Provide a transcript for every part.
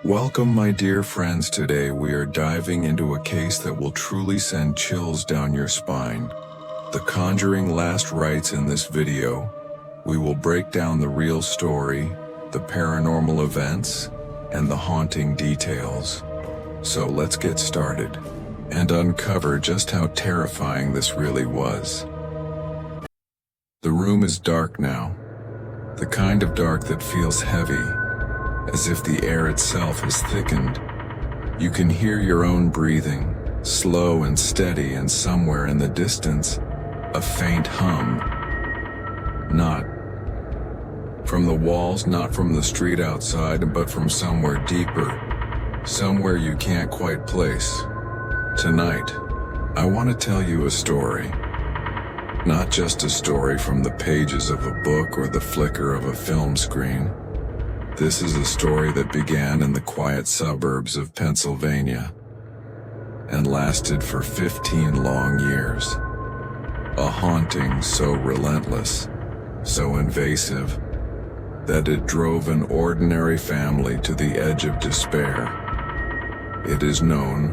Welcome, my dear friends. Today we are diving into a case that will truly send chills down your spine. The Conjuring last rites. In this video, we will break down the real story, the paranormal events, and the haunting details. So let's get started and uncover just how terrifying this really was. The room is dark now, the kind of dark that feels heavy, as if the air itself has thickened. You can hear your own breathing, slow and steady, and somewhere in the distance, a faint hum. Not from the walls, not from the street outside, but from somewhere deeper, somewhere you can't quite place. Tonight, I want to tell you a story. Not just a story from the pages of a book or the flicker of a film screen. This is a story that began in the quiet suburbs of Pennsylvania and lasted for 15 long years. A haunting so relentless, so invasive, that it drove an ordinary family to the edge of despair. It is known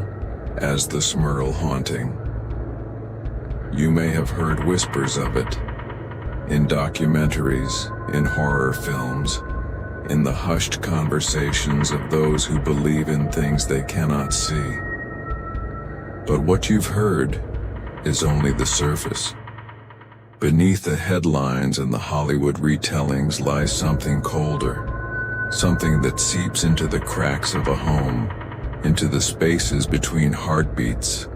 as the Smurl haunting. You may have heard whispers of it in documentaries, in horror films, in the hushed conversations of those who believe in things they cannot see. But what you've heard is only the surface. Beneath the headlines and the Hollywood retellings lies something colder, something that seeps into the cracks of a home, into the spaces between heartbeats,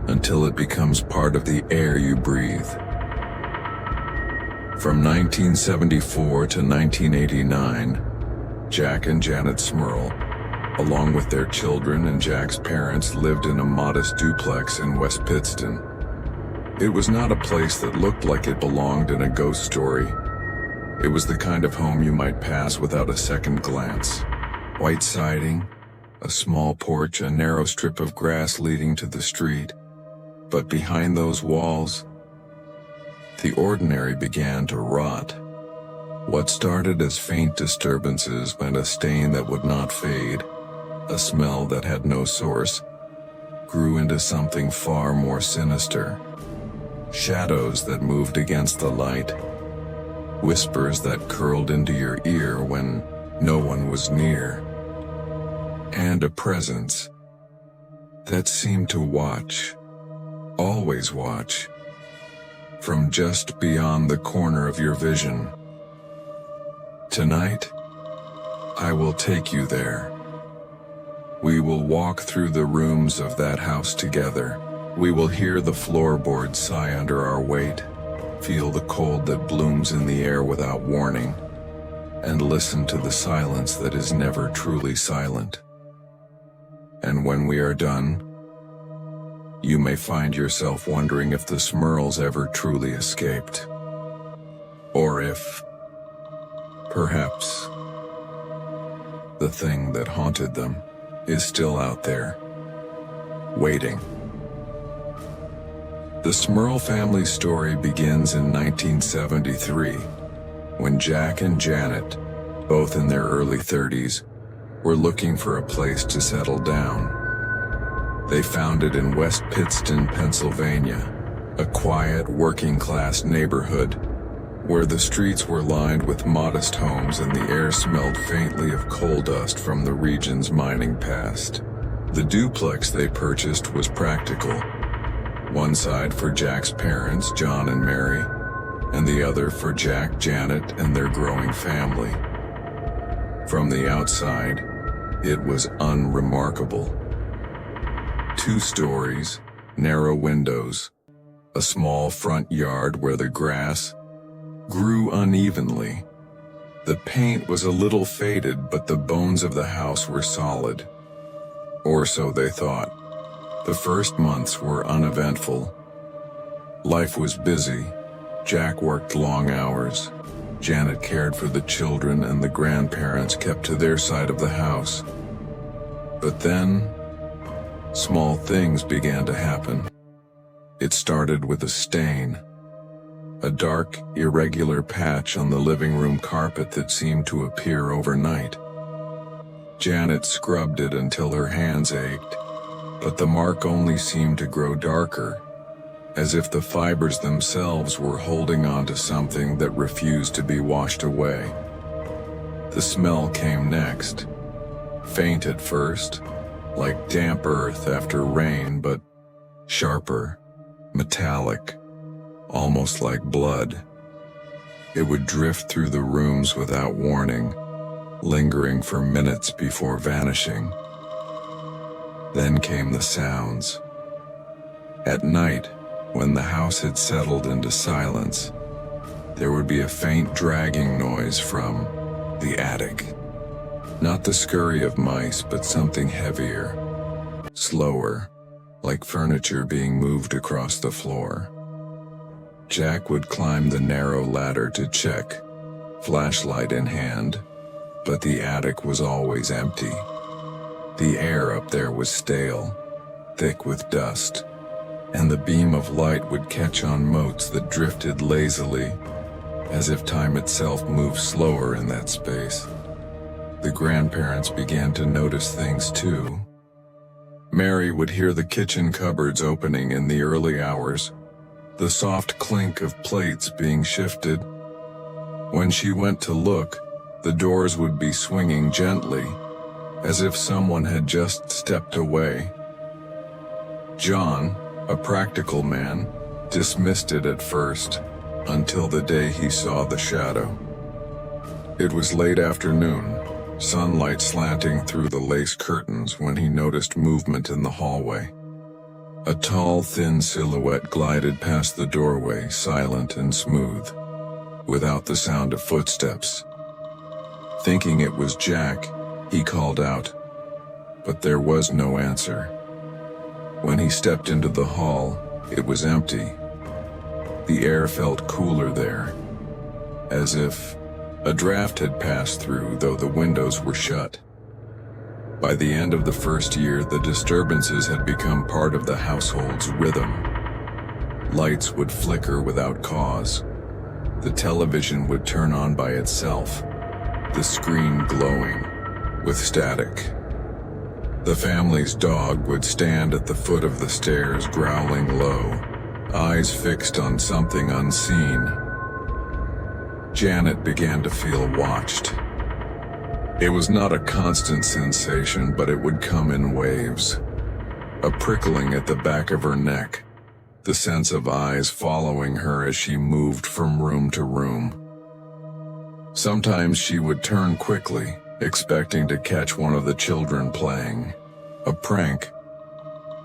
until it becomes part of the air you breathe. From 1974 to 1989, Jack and Janet Smurl, along with their children and Jack's parents, lived in a modest duplex in West Pittston. It was not a place that looked like it belonged in a ghost story. It was the kind of home you might pass without a second glance. White siding, a small porch, a narrow strip of grass leading to the street. But behind those walls, the ordinary began to rot. What started as faint disturbances meant a stain that would not fade, a smell that had no source, grew into something far more sinister. Shadows that moved against the light, whispers that curled into your ear when no one was near, and a presence that seemed to watch, always watch, from just beyond the corner of your vision. Tonight, I will take you there. We will walk through the rooms of that house together. We will hear the floorboards sigh under our weight, feel the cold that blooms in the air without warning, and listen to the silence that is never truly silent. And when we are done, you may find yourself wondering if the Smurls ever truly escaped. Or if, perhaps, the thing that haunted them is still out there, waiting. The Smurl family story begins in 1973, when Jack and Janet, both in their early 30s, were looking for a place to settle down. They found it in West Pittston, Pennsylvania, a quiet, working-class neighborhood where the streets were lined with modest homes and the air smelled faintly of coal dust from the region's mining past. The duplex they purchased was practical. One side for Jack's parents, John and Mary, and the other for Jack, Janet, and their growing family. From the outside, it was unremarkable. 2 stories, narrow windows, a small front yard where the grass grew unevenly. The paint was a little faded, but the bones of the house were solid. Or so they thought. The first months were uneventful. Life was busy. Jack worked long hours. Janet cared for the children, and the grandparents kept to their side of the house. But then, small things began to happen. It started with a stain. A dark, irregular patch on the living room carpet that seemed to appear overnight. Janet scrubbed it until her hands ached, but the mark only seemed to grow darker, as if the fibers themselves were holding on to something that refused to be washed away. The smell came next, faint at first, like damp earth after rain, but sharper, metallic, almost like blood. It would drift through the rooms without warning, lingering for minutes before vanishing. Then came the sounds. At night, when the house had settled into silence, there would be a faint dragging noise from the attic. Not the scurry of mice, but something heavier, slower, like furniture being moved across the floor. Jack would climb the narrow ladder to check, flashlight in hand, but the attic was always empty. The air up there was stale, thick with dust, and the beam of light would catch on motes that drifted lazily, as if time itself moved slower in that space. The grandparents began to notice things too. Mary would hear the kitchen cupboards opening in the early hours, the soft clink of plates being shifted. When she went to look, the doors would be swinging gently, as if someone had just stepped away. John, a practical man, dismissed it at first, until the day he saw the shadow. It was late afternoon, sunlight slanting through the lace curtains when he noticed movement in the hallway. A tall, thin silhouette glided past the doorway, silent and smooth, without the sound of footsteps. Thinking it was Jack, he called out, but there was no answer. When he stepped into the hall, it was empty. The air felt cooler there, as if a draft had passed through, though the windows were shut. By the end of the first year, the disturbances had become part of the household's rhythm. Lights would flicker without cause. The television would turn on by itself, the screen glowing with static. The family's dog would stand at the foot of the stairs, growling low, eyes fixed on something unseen. Janet began to feel watched. It was not a constant sensation, but it would come in waves. A prickling at the back of her neck, the sense of eyes following her as she moved from room to room. Sometimes she would turn quickly, expecting to catch one of the children playing a prank,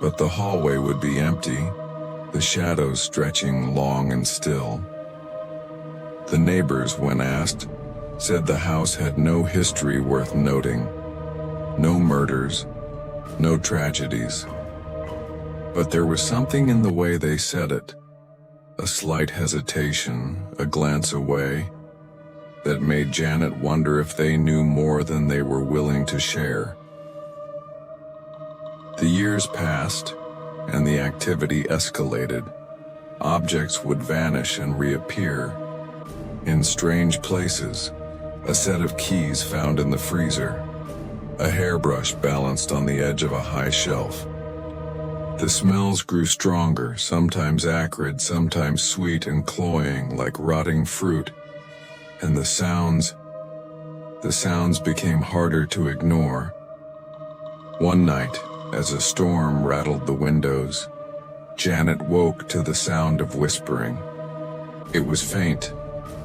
but the hallway would be empty, the shadows stretching long and still. The neighbors, when asked, said the house had no history worth noting, no murders, no tragedies. But there was something in the way they said it, a slight hesitation, a glance away, that made Janet wonder if they knew more than they were willing to share. The years passed, and the activity escalated. Objects would vanish and reappear in strange places. A set of keys found in the freezer, a hairbrush balanced on the edge of a high shelf. The smells grew stronger, sometimes acrid, sometimes sweet and cloying like rotting fruit, and the sounds became harder to ignore. One night, as a storm rattled the windows, Janet woke to the sound of whispering. It was faint,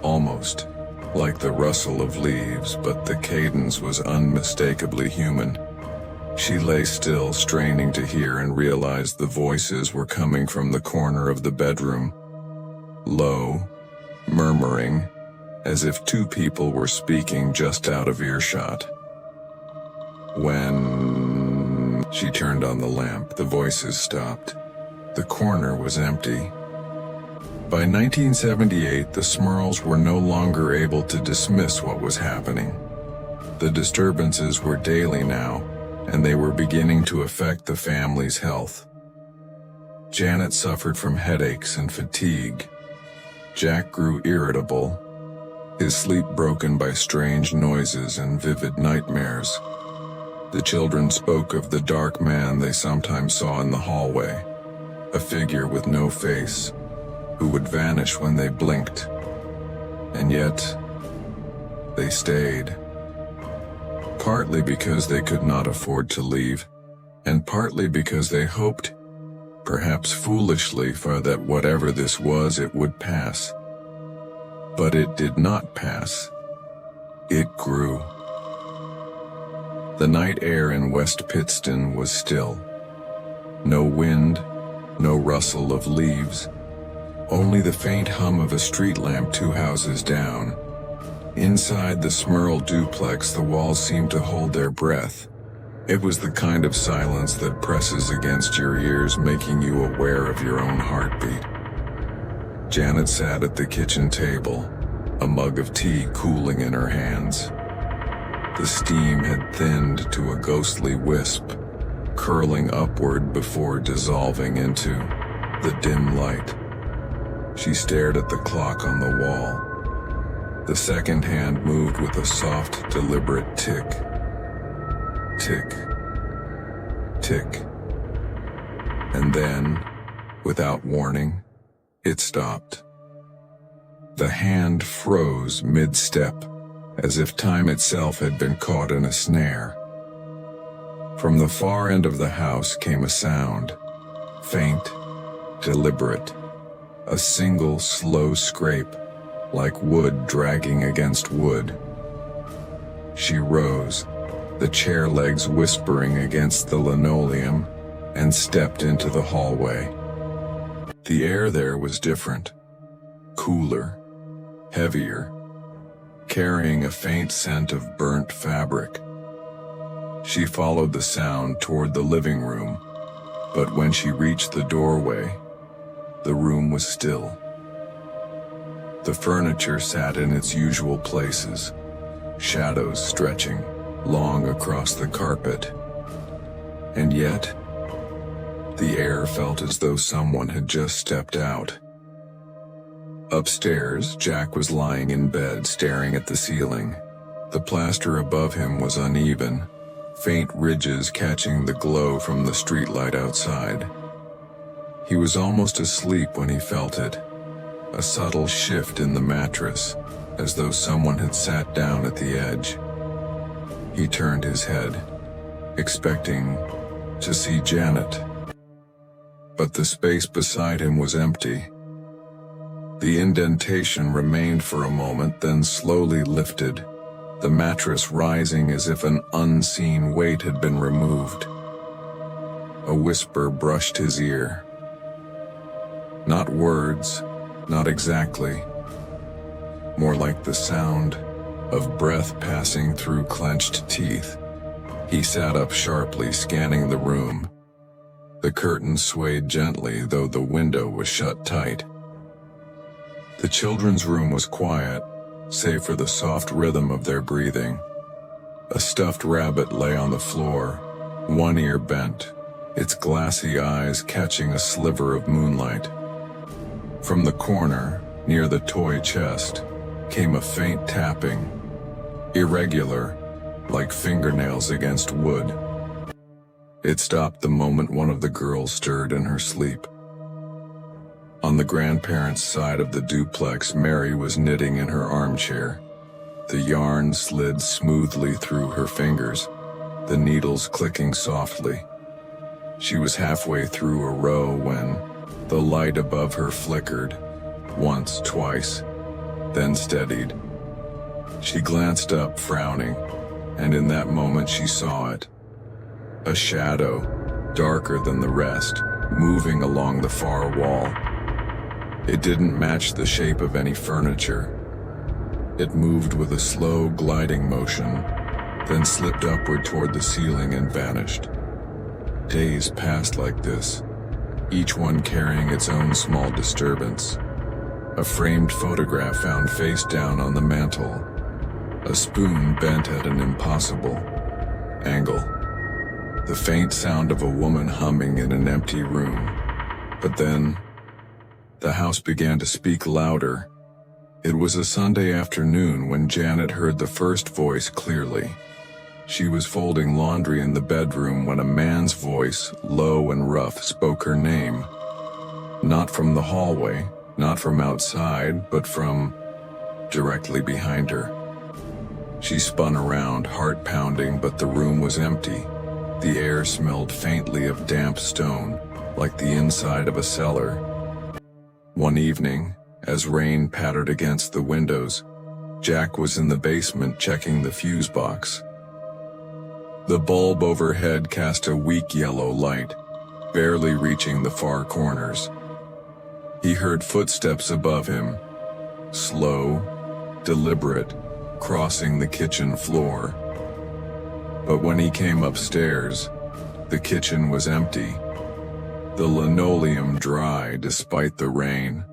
almost like the rustle of leaves, but the cadence was unmistakably human. She lay still, straining to hear, and realized the voices were coming from the corner of the bedroom. Low, murmuring, as if two people were speaking just out of earshot. When she turned on the lamp, the voices stopped. The corner was empty. By 1978, the Smurls were no longer able to dismiss what was happening. The disturbances were daily now, and they were beginning to affect the family's health. Janet suffered from headaches and fatigue. Jack grew irritable, his sleep broken by strange noises and vivid nightmares. The children spoke of the dark man they sometimes saw in the hallway, a figure with no face, who would vanish when they blinked. And yet, they stayed. Partly because they could not afford to leave, and partly because they hoped, perhaps foolishly, for that whatever this was, it would pass. But it did not pass. It grew. The night air in West Pittston was still. No wind, no rustle of leaves, only the faint hum of a street lamp 2 houses down. Inside the Smurl duplex, the walls seemed to hold their breath. It was the kind of silence that presses against your ears, making you aware of your own heartbeat. Janet sat at the kitchen table, a mug of tea cooling in her hands. The steam had thinned to a ghostly wisp, curling upward before dissolving into the dim light. She stared at the clock on the wall. The second hand moved with a soft, deliberate tick. Tick. Tick. And then, without warning, it stopped. The hand froze mid-step, as if time itself had been caught in a snare. From the far end of the house came a sound, faint, deliberate, a single slow scrape, like wood dragging against wood. She rose, the chair legs whispering against the linoleum, and stepped into the hallway. The air there was different, cooler, heavier, carrying a faint scent of burnt fabric. She followed the sound toward the living room, but when she reached the doorway, the room was still. The furniture sat in its usual places, shadows stretching long across the carpet. And yet, the air felt as though someone had just stepped out. Upstairs, Jack was lying in bed, staring at the ceiling. The plaster above him was uneven, faint ridges catching the glow from the streetlight outside. He was almost asleep when he felt it, a subtle shift in the mattress, as though someone had sat down at the edge. He turned his head, expecting to see Janet. But the space beside him was empty. The indentation remained for a moment, then slowly lifted, the mattress rising as if an unseen weight had been removed. A whisper brushed his ear. Not words, not exactly. More like the sound of breath passing through clenched teeth. He sat up sharply, scanning the room. The curtains swayed gently, though the window was shut tight. The children's room was quiet, save for the soft rhythm of their breathing. A stuffed rabbit lay on the floor, one ear bent, its glassy eyes catching a sliver of moonlight. From the corner, near the toy chest, came a faint tapping, irregular, like fingernails against wood. It stopped the moment one of the girls stirred in her sleep. On the grandparents' side of the duplex, Mary was knitting in her armchair. The yarn slid smoothly through her fingers, the needles clicking softly. She was halfway through a row when the light above her flickered, once, twice, then steadied. She glanced up, frowning, and in that moment she saw it. A shadow, darker than the rest, moving along the far wall. It didn't match the shape of any furniture. It moved with a slow, gliding motion, then slipped upward toward the ceiling and vanished. Days passed like this, each one carrying its own small disturbance. A framed photograph found face down on the mantel, a spoon bent at an impossible angle, the faint sound of a woman humming in an empty room. But then, the house began to speak louder. It was a Sunday afternoon when Janet heard the first voice clearly. She was folding laundry in the bedroom when a man's voice, low and rough, spoke her name. Not from the hallway, not from outside, but from directly behind her. She spun around, heart pounding, but the room was empty. The air smelled faintly of damp stone, like the inside of a cellar. One evening, as rain pattered against the windows, Jack was in the basement checking the fuse box. The bulb overhead cast a weak yellow light, barely reaching the far corners. He heard footsteps above him, slow, deliberate, crossing the kitchen floor. But when he came upstairs, the kitchen was empty, the linoleum dry despite the rain.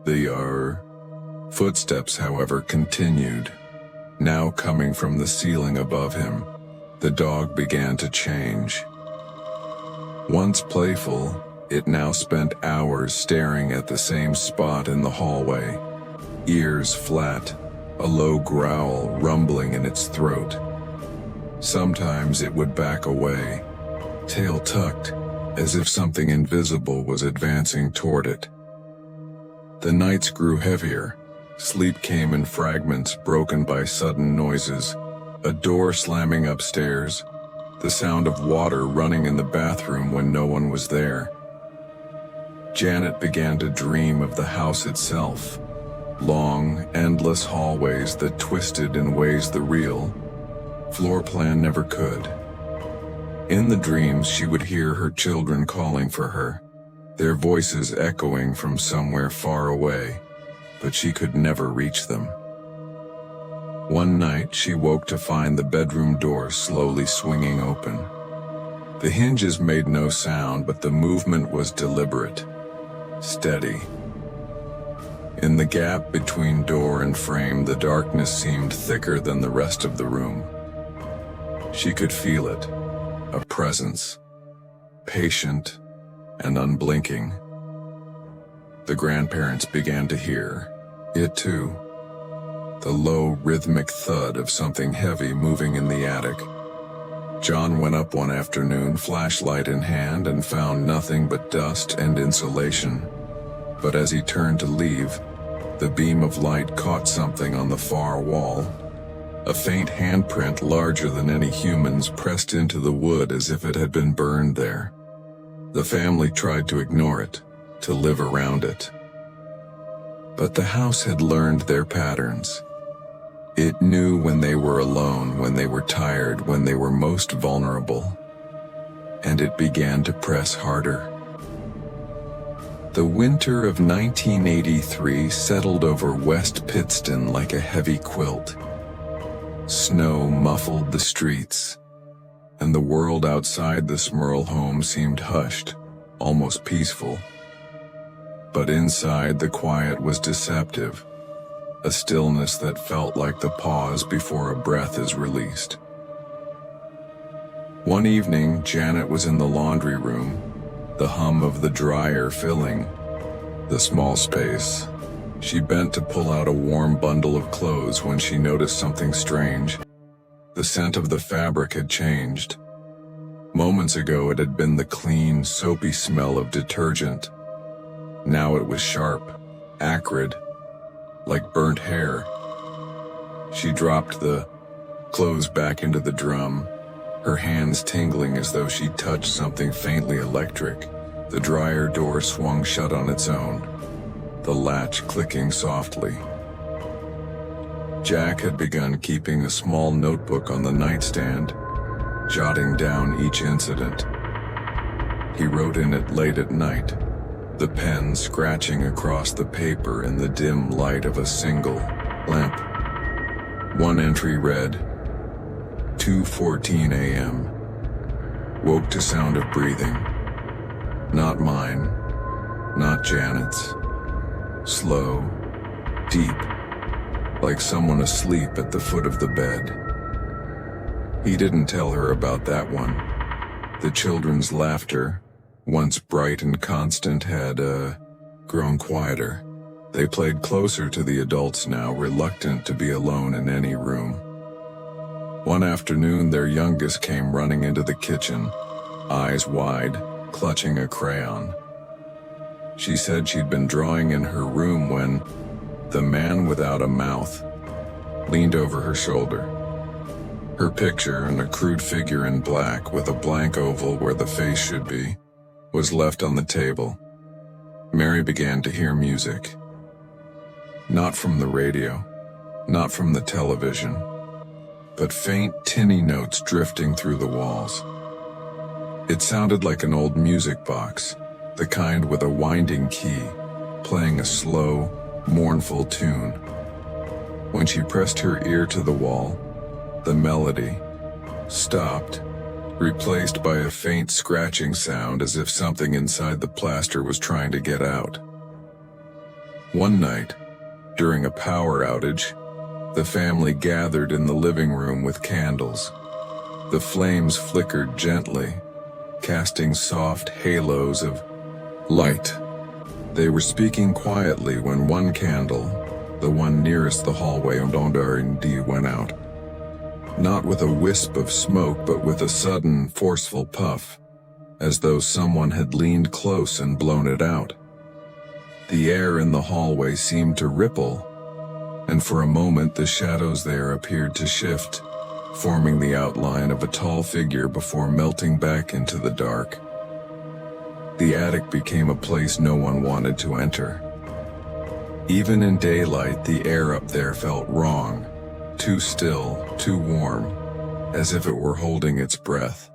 The footsteps, however, continued, now coming from the ceiling above him. The dog began to change. Once playful, it now spent hours staring at the same spot in the hallway, ears flat, a low growl rumbling in its throat. Sometimes it would back away, tail tucked, as if something invisible was advancing toward it. The nights grew heavier. Sleep came in fragments broken by sudden noises, a door slamming upstairs, the sound of water running in the bathroom when no one was there. Janet began to dream of the house itself, long, endless hallways that twisted in ways the real floor plan never could. In the dreams, she would hear her children calling for her, their voices echoing from somewhere far away, but she could never reach them. One night, she woke to find the bedroom door slowly swinging open. The hinges made no sound, but the movement was deliberate, steady. In the gap between door and frame, the darkness seemed thicker than the rest of the room. She could feel it, a presence, patient and unblinking. The grandparents began to hear it too, the low rhythmic thud of something heavy moving in the attic. John went up one afternoon, flashlight in hand, and found nothing but dust and insulation. But as he turned to leave, the beam of light caught something on the far wall. A faint handprint larger than any human's pressed into the wood as if it had been burned there. The family tried to ignore it, to live around it. But the house had learned their patterns. It knew when they were alone, when they were tired, when they were most vulnerable. And it began to press harder. The winter of 1983 settled over West Pittston like a heavy quilt. Snow muffled the streets, and the world outside the Smurl home seemed hushed, almost peaceful. But inside, the quiet was deceptive, a stillness that felt like the pause before a breath is released. One evening, Janet was in the laundry room, the hum of the dryer filling the small space. She bent to pull out a warm bundle of clothes when she noticed something strange. The scent of the fabric had changed. Moments ago, it had been the clean, soapy smell of detergent. Now it was sharp, acrid, like burnt hair. She dropped the clothes back into the drum, her hands tingling as though she'd touched something faintly electric. The dryer door swung shut on its own, the latch clicking softly. Jack had begun keeping a small notebook on the nightstand, jotting down each incident. He wrote in it late at night, the pen scratching across the paper in the dim light of a single lamp. One entry read, 2:14 a.m. Woke to sound of breathing. Not mine, not Janet's. Slow, deep, like someone asleep at the foot of the bed. He didn't tell her about that one. The children's laughter, once bright and constant, had grown quieter. They played closer to the adults now, reluctant to be alone in any room. One afternoon, their youngest came running into the kitchen, eyes wide, clutching a crayon. She said she'd been drawing in her room when the man without a mouth leaned over her shoulder. Her picture, an crude figure in black with a blank oval where the face should be, was left on the table. Mary began to hear music. Not from the radio, not from the television, but faint, tinny notes drifting through the walls. It sounded like an old music box, the kind with a winding key, playing a slow, mournful tune. When she pressed her ear to the wall, the melody stopped, replaced by a faint scratching sound as if something inside the plaster was trying to get out. One night, during a power outage, the family gathered in the living room with candles. The flames flickered gently, casting soft halos of light. They were speaking quietly when one candle, the one nearest the hallway went out. Not with a wisp of smoke, but with a sudden, forceful puff, as though someone had leaned close and blown it out. The air in the hallway seemed to ripple, and for a moment the shadows there appeared to shift, forming the outline of a tall figure before melting back into the dark. The attic became a place no one wanted to enter. Even in daylight, the air up there felt wrong, too still, too warm, as if it were holding its breath.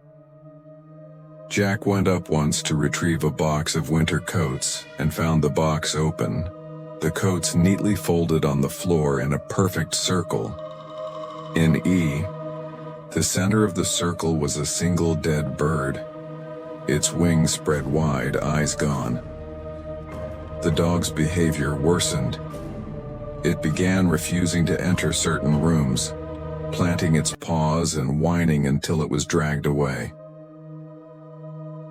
Jack went up once to retrieve a box of winter coats and found the box open, the coats neatly folded on the floor in a perfect circle. In E, the center of the circle was a single dead bird, its wings spread wide, eyes gone. The dog's behavior worsened. It began refusing to enter certain rooms, planting its paws and whining until it was dragged away.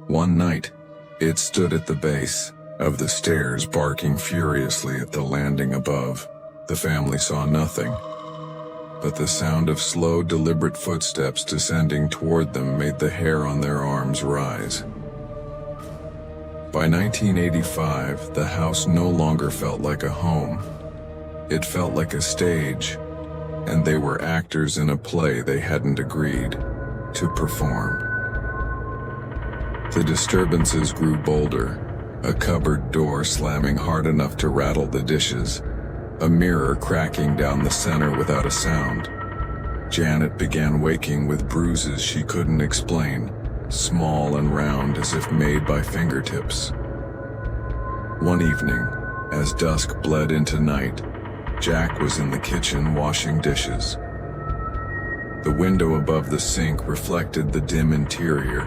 One night, it stood at the base of the stairs, barking furiously at the landing above. The family saw nothing, but the sound of slow, deliberate footsteps descending toward them made the hair on their arms rise. By 1985, the house no longer felt like a home. It felt like a stage, and they were actors in a play they hadn't agreed to perform. The disturbances grew bolder, a cupboard door slamming hard enough to rattle the dishes, a mirror cracking down the center without a sound. Janet began waking with bruises she couldn't explain, small and round as if made by fingertips. One evening, as dusk bled into night, Jack was in the kitchen washing dishes. The window above the sink reflected the dim interior,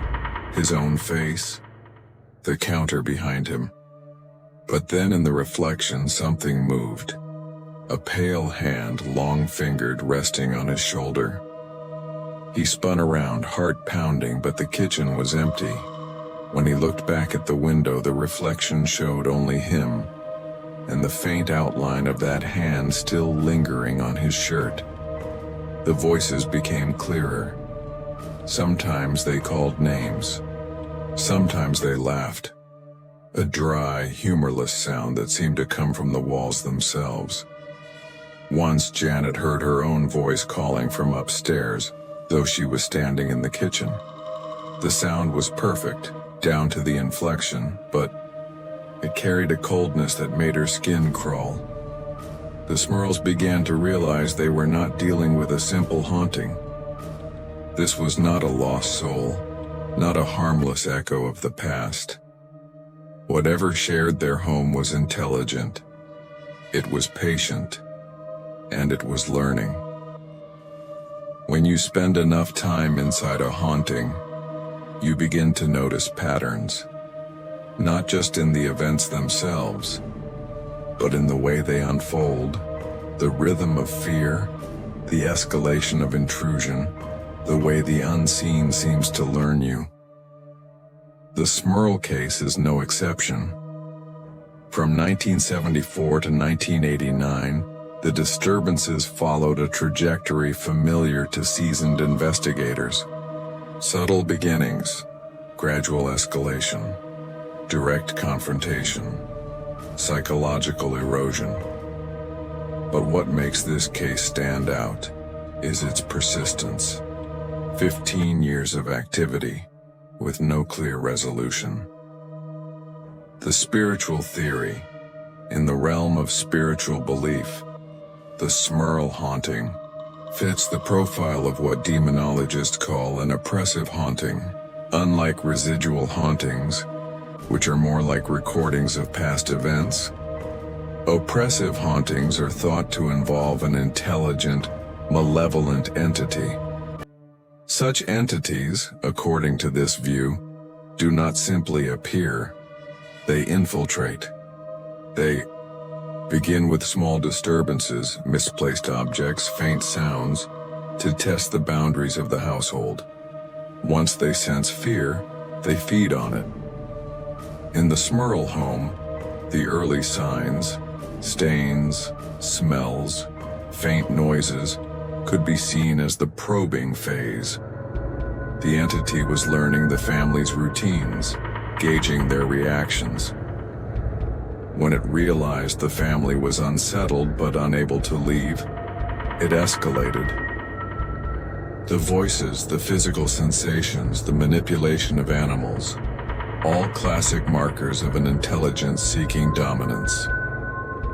his own face, the counter behind him. But then in the reflection something moved, a pale hand, long-fingered, resting on his shoulder. He spun around, heart pounding, but the kitchen was empty. When he looked back at the window, the reflection showed only him, and the faint outline of that hand still lingering on his shirt. The voices became clearer. Sometimes they called names. Sometimes they laughed. A dry, humorless sound that seemed to come from the walls themselves. Once Janet heard her own voice calling from upstairs, though she was standing in the kitchen. The sound was perfect, down to the inflection, but it carried a coldness that made her skin crawl. The Smurls began to realize they were not dealing with a simple haunting. This was not a lost soul, not a harmless echo of the past. Whatever shared their home was intelligent. It was patient, and it was learning. When you spend enough time inside a haunting, you begin to notice patterns. Not just in the events themselves, but in the way they unfold, the rhythm of fear, the escalation of intrusion, the way the unseen seems to learn you. The Smurl case is no exception. From 1974 to 1989, The disturbances followed a trajectory familiar to seasoned investigators. Subtle beginnings, gradual escalation, direct confrontation, psychological erosion. But what makes this case stand out is its persistence. 15 years of activity, with no clear resolution. The spiritual theory. In the realm of spiritual belief, the Smurl haunting fits the profile of what demonologists call an oppressive haunting. Unlike residual hauntings, which are more like recordings of past events, oppressive hauntings are thought to involve an intelligent, malevolent entity. Such entities, according to this view, do not simply appear, they infiltrate. They begin with small disturbances, misplaced objects, faint sounds, to test the boundaries of the household. Once they sense fear, they feed on it. In the Smurl home, the early signs, stains, smells, faint noises, could be seen as the probing phase. The entity was learning the family's routines, gauging their reactions. When it realized the family was unsettled but unable to leave, it escalated. The voices, the physical sensations, the manipulation of animals, all classic markers of an intelligence seeking dominance.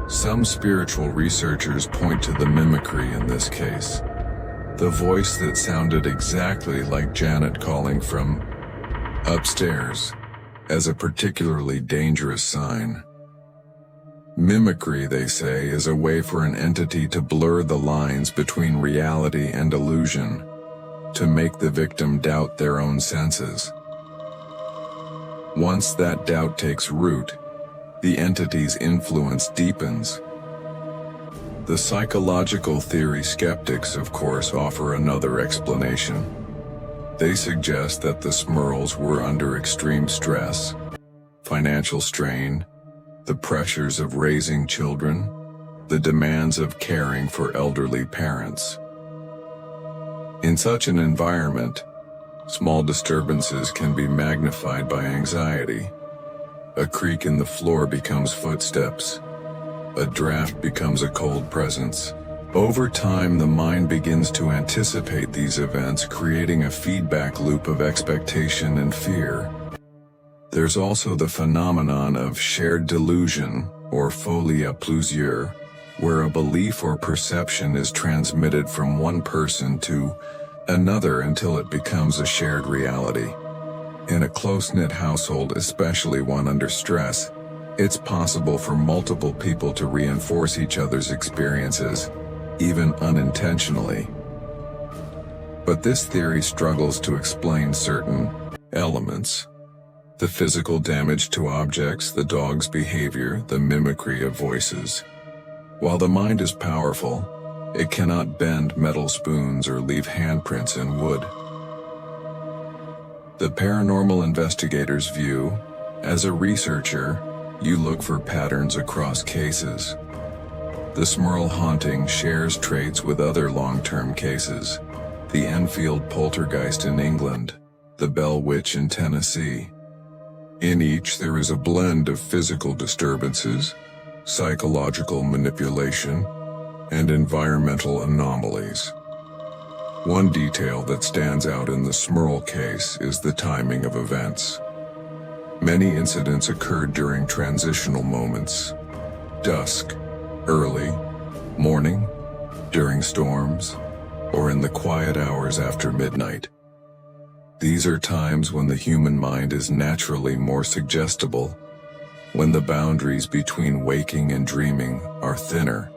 Some spiritual researchers point to the mimicry in this case. The voice that sounded exactly like Janet calling from upstairs as a particularly dangerous sign. Mimicry, they say, is a way for an entity to blur the lines between reality and illusion, to make the victim doubt their own senses. Once that doubt takes root, the entity's influence deepens. The psychological theory skeptics, of course, offer another explanation. They suggest that the Smurls were under extreme stress, financial strain, the pressures of raising children, the demands of caring for elderly parents. In such an environment, small disturbances can be magnified by anxiety. A creak in the floor becomes footsteps. A draft becomes a cold presence. Over time, the mind begins to anticipate these events, creating a feedback loop of expectation and fear. There's also the phenomenon of shared delusion, or folie à plusieurs, where a belief or perception is transmitted from one person to another until it becomes a shared reality. In a close-knit household, especially one under stress, it's possible for multiple people to reinforce each other's experiences, even unintentionally. But this theory struggles to explain certain elements. The physical damage to objects, the dog's behavior, the mimicry of voices. While the mind is powerful, it cannot bend metal spoons or leave handprints in wood. The paranormal investigator's view: as a researcher, you look for patterns across cases. The Smurl haunting shares traits with other long-term cases: the Enfield poltergeist in England, the Bell Witch in Tennessee. In each, there is a blend of physical disturbances, psychological manipulation, and environmental anomalies. One detail that stands out in the Smurl case is the timing of events. Many incidents occurred during transitional moments: dusk, early, morning, during storms, or in the quiet hours after midnight. These are times when the human mind is naturally more suggestible, when the boundaries between waking and dreaming are thinner.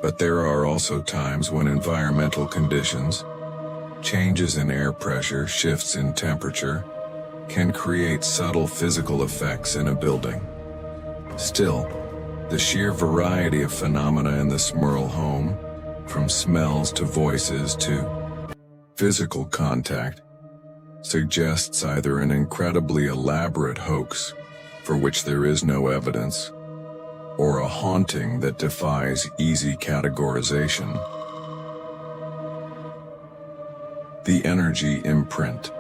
But there are also times when environmental conditions, changes in air pressure, shifts in temperature, can create subtle physical effects in a building. Still, the sheer variety of phenomena in the Smurl home, from smells to voices to physical contact, suggests either an incredibly elaborate hoax, for which there is no evidence, or a haunting that defies easy categorization. The energy imprint.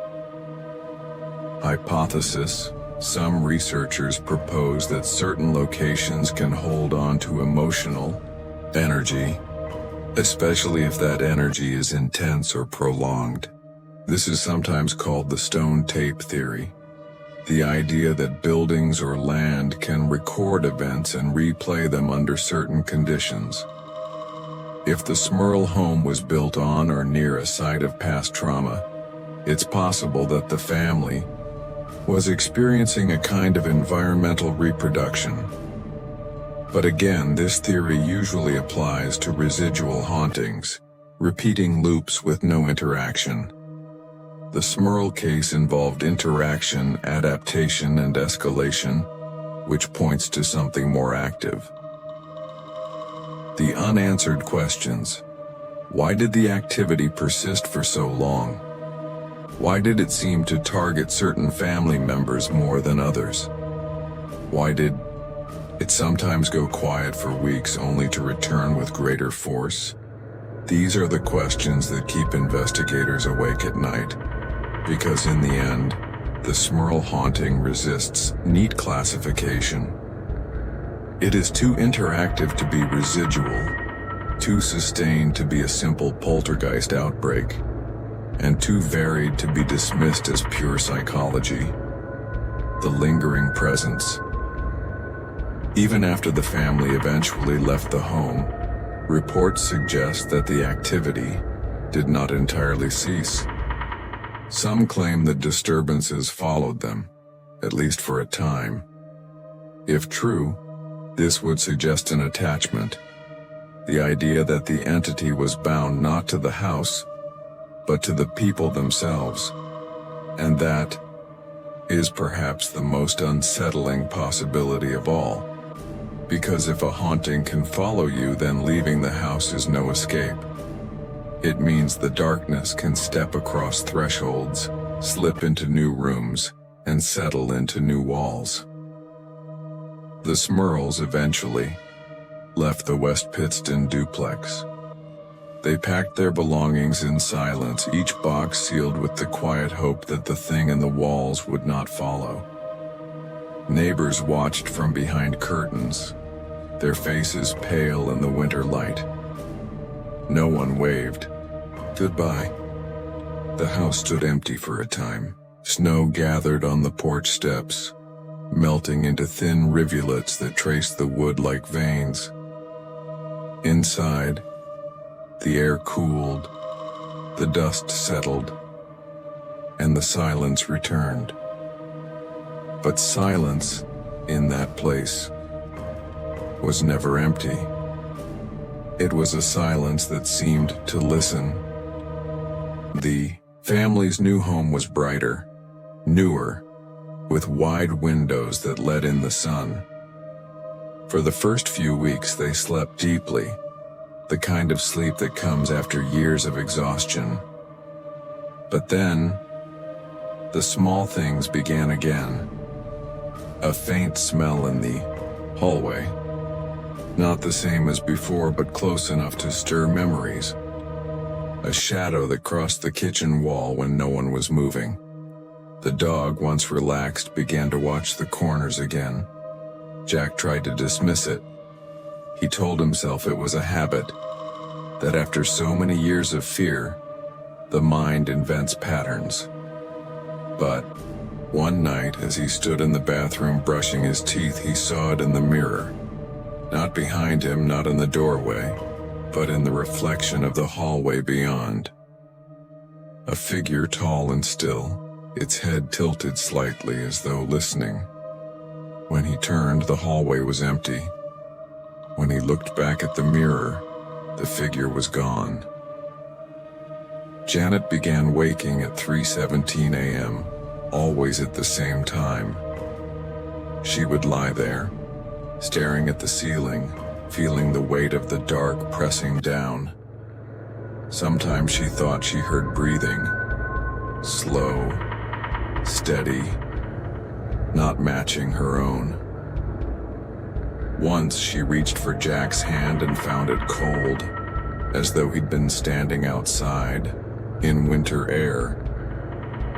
Hypothesis: some researchers propose that certain locations can hold on to emotional energy, especially if that energy is intense or prolonged. This is sometimes called the stone tape theory. The idea that buildings or land can record events and replay them under certain conditions. If the Smurl home was built on or near a site of past trauma, it's possible that the family was experiencing a kind of environmental reproduction. But again, this theory usually applies to residual hauntings, repeating loops with no interaction. The Smurl case involved interaction, adaptation, and escalation, which points to something more active. The unanswered questions. Why did the activity persist for so long? Why did it seem to target certain family members more than others? Why did it sometimes go quiet for weeks only to return with greater force? These are the questions that keep investigators awake at night, because in the end, the Smurl haunting resists neat classification. It is too interactive to be residual, too sustained to be a simple poltergeist outbreak, and too varied to be dismissed as pure psychology. The lingering presence. Even after the family eventually left the home, reports suggest that the activity did not entirely cease. Some claim that disturbances followed them, at least for a time. If true, this would suggest an attachment, the idea that the entity was bound not to the house, but to the people themselves, and that is perhaps the most unsettling possibility of all, because if a haunting can follow you, then leaving the house is no escape. It means the darkness can step across thresholds, slip into new rooms, and settle into new walls. The Smurls eventually left the West Pittston duplex. They packed their belongings in silence, each box sealed with the quiet hope that the thing in the walls would not follow. Neighbors watched from behind curtains, their faces pale in the winter light. No one waved goodbye. The house stood empty for a time. Snow gathered on the porch steps, melting into thin rivulets that traced the wood like veins. Inside, the air cooled, the dust settled, and the silence returned. But silence, in that place, was never empty. It was a silence that seemed to listen. The family's new home was brighter, newer, with wide windows that let in the sun. For the first few weeks they slept deeply, the kind of sleep that comes after years of exhaustion. But then, the small things began again. A faint smell in the hallway. Not the same as before, but close enough to stir memories. A shadow that crossed the kitchen wall when no one was moving. The dog, once relaxed, began to watch the corners again. Jack tried to dismiss it. He told himself it was a habit, that after so many years of fear, the mind invents patterns. But one night, as he stood in the bathroom brushing his teeth, he saw it in the mirror. Not behind him, not in the doorway, but in the reflection of the hallway beyond. A figure tall and still, its head tilted slightly as though listening. When he turned, the hallway was empty. When he looked back at the mirror, the figure was gone. Janet began waking at 3:17 a.m., always at the same time. She would lie there, staring at the ceiling, feeling the weight of the dark pressing down. Sometimes she thought she heard breathing, slow, steady, not matching her own. Once she reached for Jack's hand and found it cold, as though he'd been standing outside, in winter air.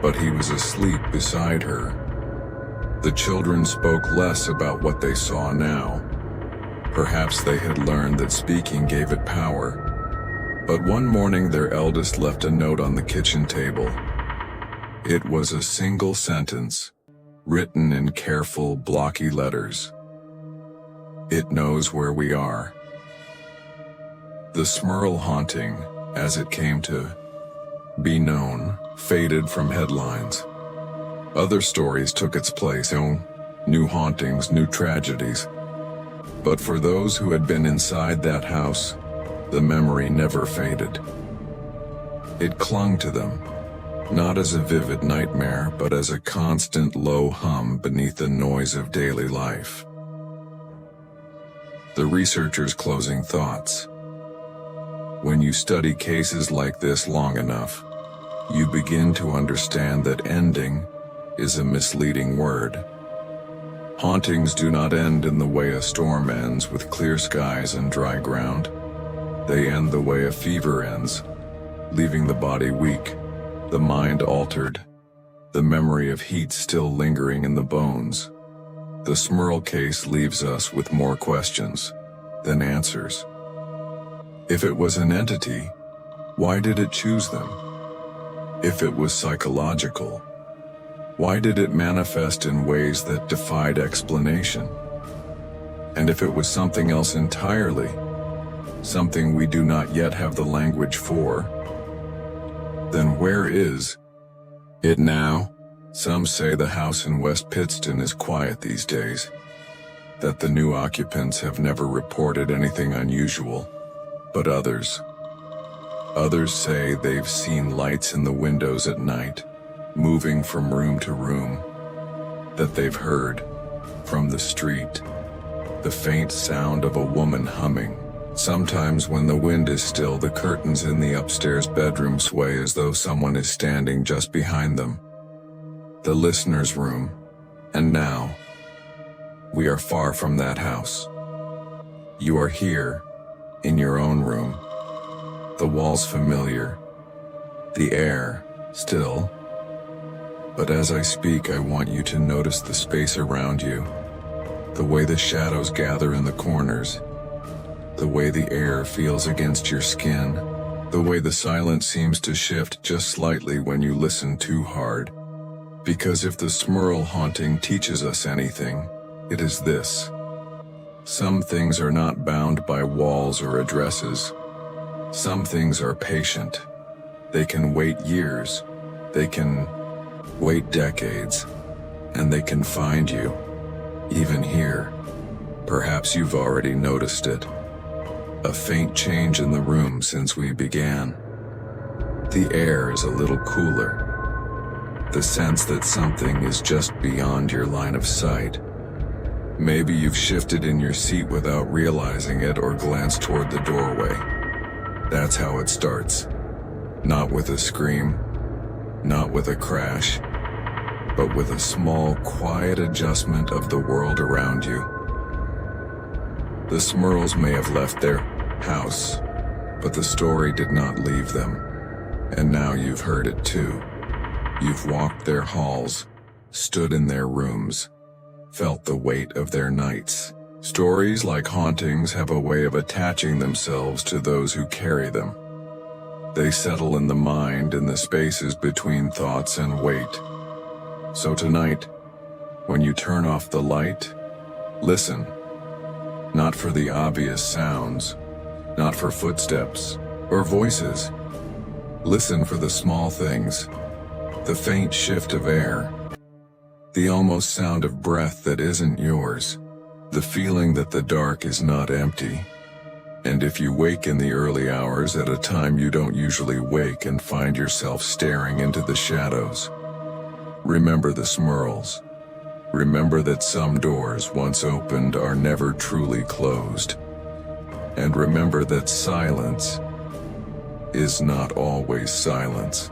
But he was asleep beside her. The children spoke less about what they saw now. Perhaps they had learned that speaking gave it power. But one morning their eldest left a note on the kitchen table. It was a single sentence, written in careful, blocky letters. It knows where we are. The Smurl haunting, as it came to be known, faded from headlines. Other stories took its place, new hauntings, new tragedies. But for those who had been inside that house, the memory never faded. It clung to them, not as a vivid nightmare, but as a constant low hum beneath the noise of daily life. The researcher's closing thoughts. When you study cases like this long enough, you begin to understand that ending is a misleading word. Hauntings do not end in the way a storm ends, with clear skies and dry ground. They end the way a fever ends, leaving the body weak, the mind altered, the memory of heat still lingering in the bones. The Smurl case leaves us with more questions than answers. If it was an entity, why did it choose them? If it was psychological, why did it manifest in ways that defied explanation? And if it was something else entirely, something we do not yet have the language for, then where is it now? Some say the house in West Pittston is quiet these days, that the new occupants have never reported anything unusual, but others say they've seen lights in the windows at night, moving from room to room, that they've heard, from the street, the faint sound of a woman humming. Sometimes when the wind is still, the curtains in the upstairs bedroom sway as though someone is standing just behind them. The listener's room, and now, we are far from that house. You are here, in your own room. The walls familiar, the air still. But as I speak, I want you to notice the space around you, the way the shadows gather in the corners, the way the air feels against your skin, the way the silence seems to shift just slightly when you listen too hard. Because if the Smurl haunting teaches us anything, it is this. Some things are not bound by walls or addresses. Some things are patient. They can wait years. They can wait decades. And they can find you, even here. Perhaps you've already noticed it. A faint change in the room since we began. The air is a little cooler. The sense that something is just beyond your line of sight. Maybe you've shifted in your seat without realizing it, or glanced toward the doorway. That's how it starts. Not with a scream, not with a crash, but with a small, quiet adjustment of the world around you. The Smurls may have left their house, but the story did not leave them. And now you've heard it too. You've walked their halls, stood in their rooms, felt the weight of their nights. Stories like hauntings have a way of attaching themselves to those who carry them. They settle in the mind, in the spaces between thoughts, and wait. So tonight, when you turn off the light, listen. Not for the obvious sounds, not for footsteps or voices. Listen for the small things, the faint shift of air, the almost sound of breath that isn't yours, the feeling that the dark is not empty. And if you wake in the early hours at a time you don't usually wake and find yourself staring into the shadows, remember the Smurls. Remember that some doors once opened are never truly closed. And remember that silence is not always silence.